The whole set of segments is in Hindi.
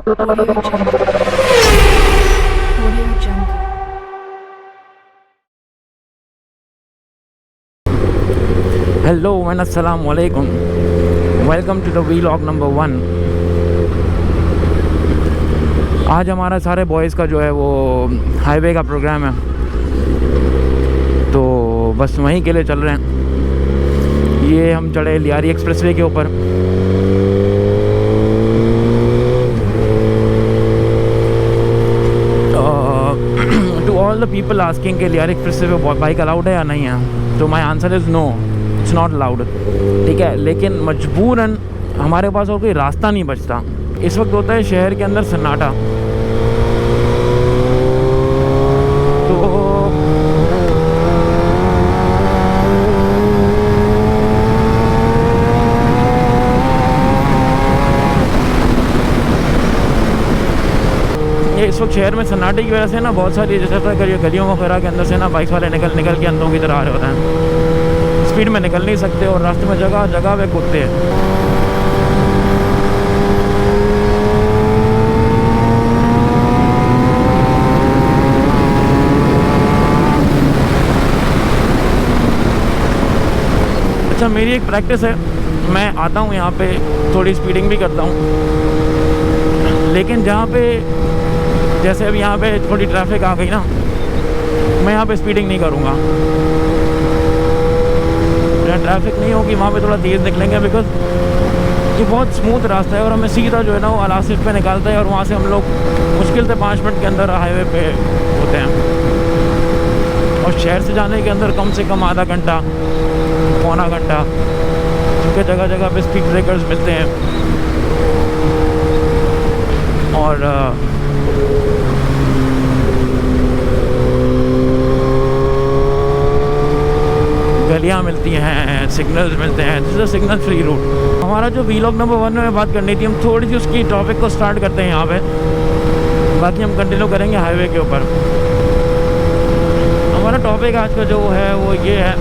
हेलो एंड अस्सलाम वालेकुम, welcome to the vlog number 1। आज हमारा सारे बॉयज़ का जो है वो हाईवे का प्रोग्राम है, तो बस वहीं के लिए चल रहे हैं। ये हम चढ़े लियारी एक्सप्रेसवे के ऊपर। To all the people asking के लियारी एक्सप्रेसवे पे बाइक अलाउड है या नहीं है, तो my answer is no, it's not allowed. ठीक है, लेकिन मजबूरन हमारे पास और कोई रास्ता नहीं बचता। इस वक्त होता है शहर के अंदर सन्नाटा, तो ये इस वक्त शहर में सन्नाटे की वजह से ना बहुत सारी जैसे गलियों वगैरह के अंदर से ना बाइक वाले निकल के अंदरों की तरह आ रहे होते हैं। स्पीड में निकल नहीं सकते और रास्ते में जगह जगह पे कुत्ते हैं। अच्छा, मेरी एक प्रैक्टिस है, मैं आता हूँ यहाँ पे, थोड़ी स्पीडिंग भी करता हूँ, लेकिन जहाँ पे जैसे अभी यहाँ पे थोड़ी ट्रैफिक आ गई ना, मैं यहाँ पे स्पीडिंग नहीं करूँगा। जहाँ ट्रैफिक नहीं होगी वहाँ पे थोड़ा तेज़ निकलेंगे, बिकॉज ये बहुत स्मूथ रास्ता है और हमें सीधा जो है ना वो अलासिफ पे निकालता है, और वहाँ से हम लोग मुश्किल से 5 मिनट के अंदर हाईवे पे होते हैं। और शहर से जाने के अंदर कम से कम आधा घंटा, पौना घंटा, क्योंकि जगह जगह पे स्पीड ब्रेकर्स मिलते हैं और गलियाँ मिलती हैं, सिग्नल्स मिलते हैं। This is signal free route. हमारा जो वीलॉग नंबर 1 में बात करनी थी, हम थोड़ी सी उसकी टॉपिक को स्टार्ट करते हैं यहाँ पे, बाकी हम कंटिन्यू करेंगे हाईवे के ऊपर। हमारा टॉपिक आज का जो है वो ये है,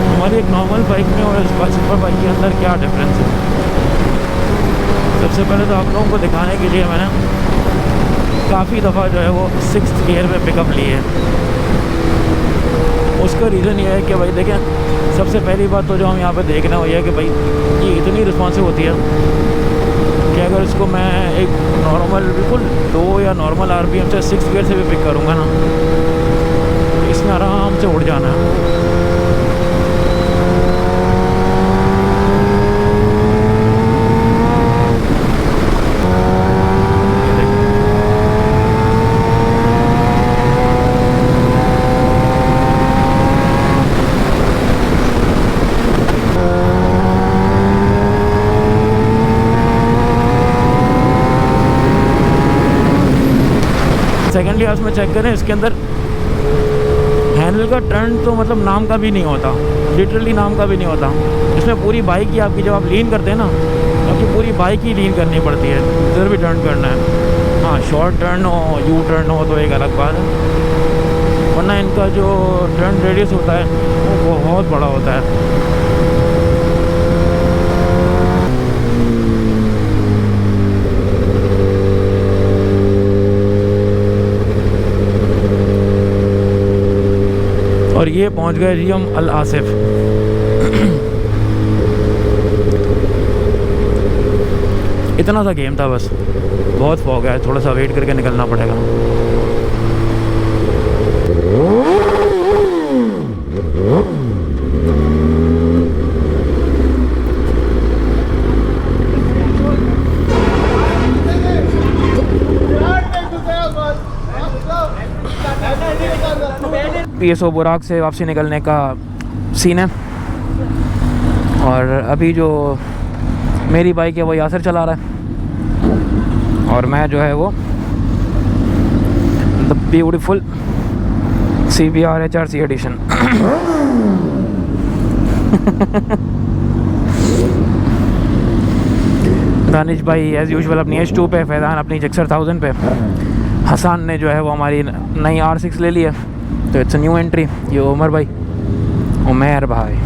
हमारी एक नॉर्मल बाइक में और सुपर बाइक के अंदर क्या डिफरेंस है। सबसे पहले तो आप लोगों को दिखाने के लिए मैंने काफ़ी दफ़ा जो है वो 6th गियर में पिकअप ली है। उसका रीज़न ये है कि भाई देखें, सबसे पहली बात तो जो हम यहाँ पे देख रहे हैं वो ये है कि भाई ये इतनी रिस्पॉन्सिव होती है कि अगर इसको मैं एक नॉर्मल बिल्कुल लो या नॉर्मल RPM से 6th गियर से भी पिक करूँगा ना, तो इसमें आराम से उड़ जाना है। सेकेंड क्लास में चेक करें, इसके अंदर हैंडल का टर्न तो मतलब नाम का भी नहीं होता, लिटरली नाम का भी नहीं होता। इसमें पूरी बाइक ही आपकी, जब आप लीन करते हैं ना, आपकी पूरी बाइक ही लीन करनी पड़ती है, इधर भी टर्न करना है। हाँ, शॉर्ट टर्न हो, यू टर्न हो तो एक अलग बात है, वरना इनका जो टर्न रेडियस होता है वो बहुत बड़ा होता है। और ये पहुंच गए जी हम अल आसिफ। इतना सा गेम था बस, बहुत फॉग है, थोड़ा सा वेट करके निकलना पड़ेगा। PSO बुराक से वापसी निकलने का सीन है, और अभी जो मेरी बाइक है वो यासर चला रहा है, और मैं जो है वो the beautiful CBR HRC edition. Danish भाई एज़ यूजुअल अपनी H2 पे, फैज़ान अपनी जिक्सर 1000 पे, हसन ने जो है वो हमारी नई R6 ले ली है, तो इट्स न्यू एंट्री। ये उमर भाई, उमर भाई,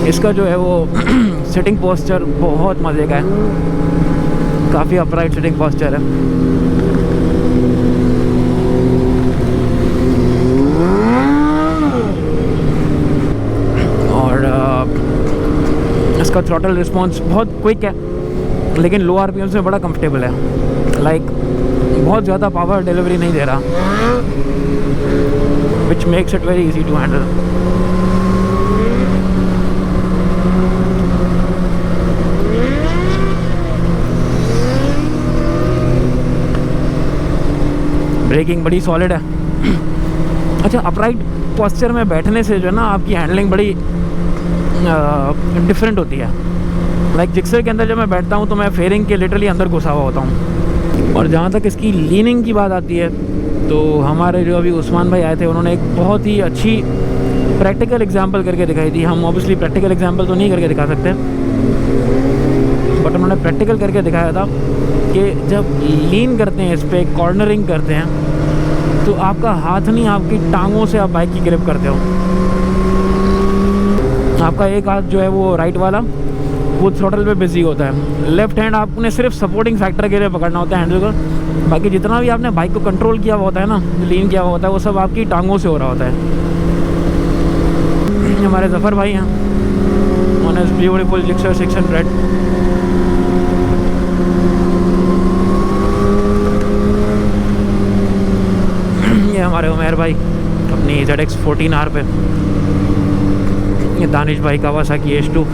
इसका जो है वो सिटिंग पोस्चर बहुत मज़े का है, काफ़ी अपराइट सिटिंग पोस्चर है। और इसका थ्रॉटल रिस्पॉन्स बहुत क्विक है, लेकिन लो आरपीएम में बड़ा कंफर्टेबल है। लाइक बहुत ज़्यादा पावर डिलीवरी नहीं दे रहा, which makes it very easy to handle. Braking बड़ी सॉलिड है। अच्छा, अपराइट पोस्चर में बैठने से जो है ना आपकी हैंडलिंग बड़ी डिफरेंट होती है। लाइक जिक्सर के अंदर जब मैं बैठता हूँ तो मैं फेयरिंग के लिटरली अंदर घुसा हुआ होता हूँ। और जहाँ तक इसकी लीनिंग की बात आती है तो हमारे जो अभी उस्मान भाई आए थे उन्होंने एक बहुत ही अच्छी प्रैक्टिकल एग्जांपल करके दिखाई थी। हम ऑब्वियसली प्रैक्टिकल एग्जांपल तो नहीं करके दिखा सकते, बट उन्होंने प्रैक्टिकल करके दिखाया था कि जब लीन करते हैं, इस पर कॉर्नरिंग करते हैं, तो आपका हाथ नहीं, आपकी टांगों से आप बाइक की ग्रिप करते हो। आपका एक हाथ जो है वो राइट वाला वो थ्रोटल पे बिजी होता है, लेफ्ट हैंड आपने सिर्फ सपोर्टिंग फैक्टर के लिए पकड़ना होता है हैंडल को। बाकी जितना भी आपने बाइक को कंट्रोल किया हुआ होता है ना, लीन किया हुआ होता है, वो सब आपकी टांगों से हो रहा होता है। हमारे जफ़र भाई हैं ऑन हिज ब्यूटीफुल जिक्सर 600। ये हमारे उमैर भाई अपनी ZX 14R पे, ये दानिश भाई कावासाकी H2।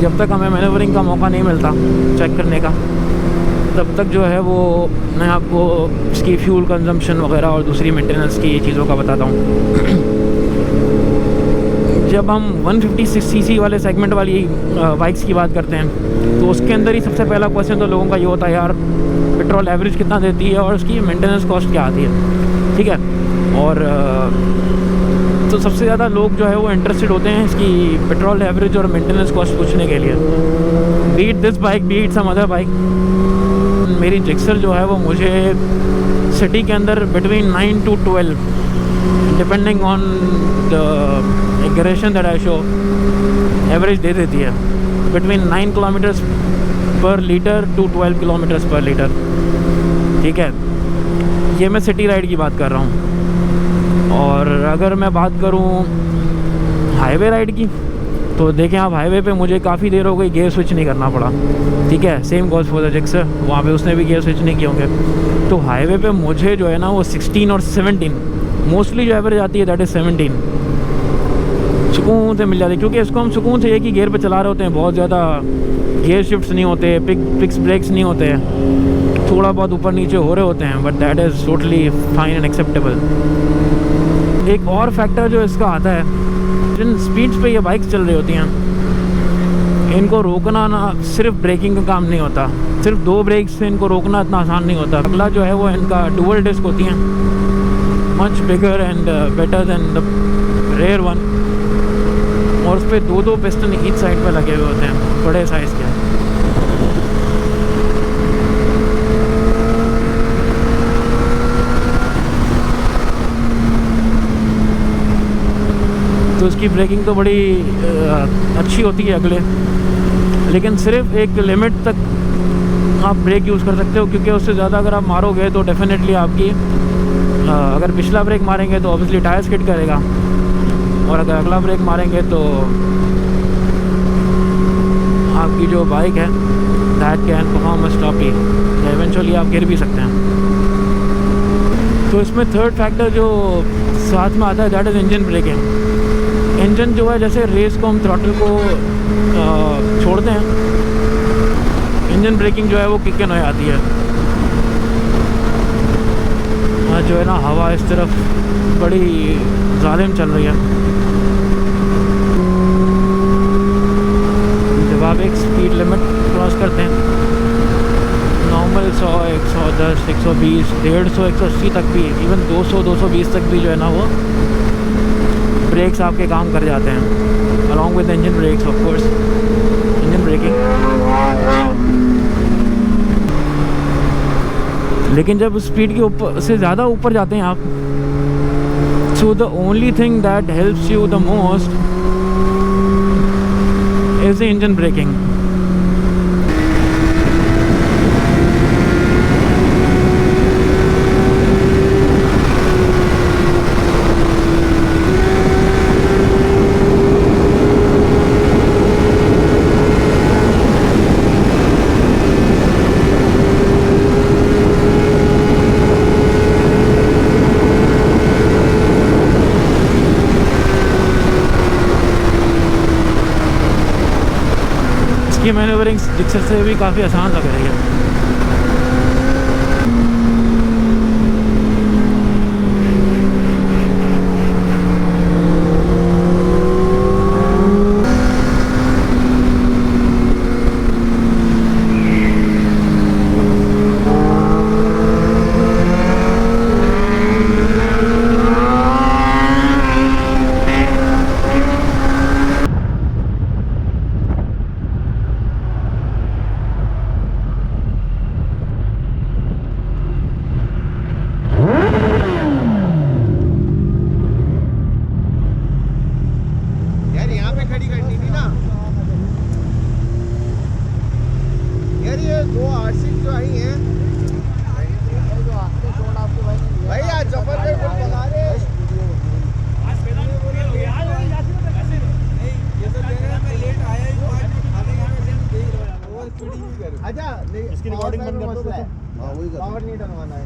जब तक हमें मैनेवरिंग का मौका नहीं मिलता चेक करने का, तब तक जो है वो मैं आपको इसकी फ्यूल कंजम्पशन वगैरह और दूसरी मेंटेनेंस की चीज़ों का बताता हूँ। जब हम 156 सीसी वाले सेगमेंट वाली बाइक्स की बात करते हैं तो उसके अंदर ही सबसे पहला क्वेश्चन तो लोगों का ये होता है, यार पेट्रोल एवरेज कितना देती है और उसकी मेंटेनेंस कॉस्ट क्या आती है, ठीक है। और तो सबसे ज़्यादा लोग जो है वो इंटरेस्टेड होते हैं इसकी पेट्रोल एवरेज और मेंटेनेंस कॉस्ट पूछने के लिए। Beat this bike, beat some other bike. मेरी जिक्सर जो है वो मुझे सिटी के अंदर between 9 to 12 depending on the aggression that I show average दे देती है, between 9 kilometres per litre to 12 kilometres per litre, ठीक है। ये मैं सिटी राइड की बात कर रहा हूँ। और अगर मैं बात करूँ हाईवे राइड की तो देखें आप, हाईवे पे मुझे काफ़ी देर हो गई गियर स्विच नहीं करना पड़ा, ठीक है। Same goes for the Gixxer, वहाँ पे उसने भी गियर स्विच नहीं किए होंगे। तो हाईवे पे मुझे जो है ना वो 16 और 17 मोस्टली जो एवरेज आती है दैट इज़ 17 सुकून से मिल जाती है, क्योंकि इसको हम सुकून से एक ही गियर पे चला रहे होते हैं। बहुत ज़्यादा गियर शिफ्ट्स नहीं होते, फिक्स ब्रेक्स नहीं होते हैं, थोड़ा बहुत ऊपर नीचे हो रहे होते हैं, but that is totally fine and acceptable. एक और फैक्टर जो इसका आता है, जिन स्पीड्स पे ये बाइक्स चल रही होती हैं, इनको रोकना ना सिर्फ ब्रेकिंग का काम नहीं होता, सिर्फ 2 ब्रेक से इनको रोकना इतना आसान नहीं होता। अगला जो है वो इनका डुअल डिस्क होती हैं, much bigger and better than the rear one, और उस पर 2 पिस्टन ईच साइड पर लगे हुए होते हैं, बड़े साइज़ के। तो उसकी ब्रेकिंग तो बड़ी अच्छी होती है अगले, लेकिन सिर्फ एक लिमिट तक आप ब्रेक यूज़ कर सकते हो, क्योंकि उससे ज़्यादा अगर आप मारोगे तो डेफिनेटली आपकी अगर पिछला ब्रेक मारेंगे तो ऑब्वियसली टायर स्किड करेगा, और अगर अगला ब्रेक मारेंगे तो आपकी जो बाइक है that can perform stoppie, eventually आप गिर भी सकते हैं। तो इसमें थर्ड फैक्टर जो साथ में आता है that is engine braking. Engine जो है, जैसे रेस को हम थ्रॉटल को छोड़ते हैं, इंजन ब्रेकिंग जो है वो किक इन हो जाती है। जो है ना हवा इस तरफ बड़ी जालिम चल रही है। जब आप एक स्पीड लिमिट क्रॉस करते हैं, नॉर्मल 100, 110, 120, 150, 180 तक भी, इवन 200, 220 तक भी जो है ना वो ब्रेक्स आपके काम कर जाते हैं, along with engine brakes of course, engine braking. लेकिन जब स्पीड के ऊपर से ज़्यादा ऊपर जाते हैं आप, so the only thing that helps you the most is the engine braking. ये मैन्यूवरिंग जिक्सर से भी काफ़ी आसान लग रही है। अच्छा इसकी रिकॉर्डिंग बंद कर दो। हाँ वही कर, पावर नहीं डलवाना है।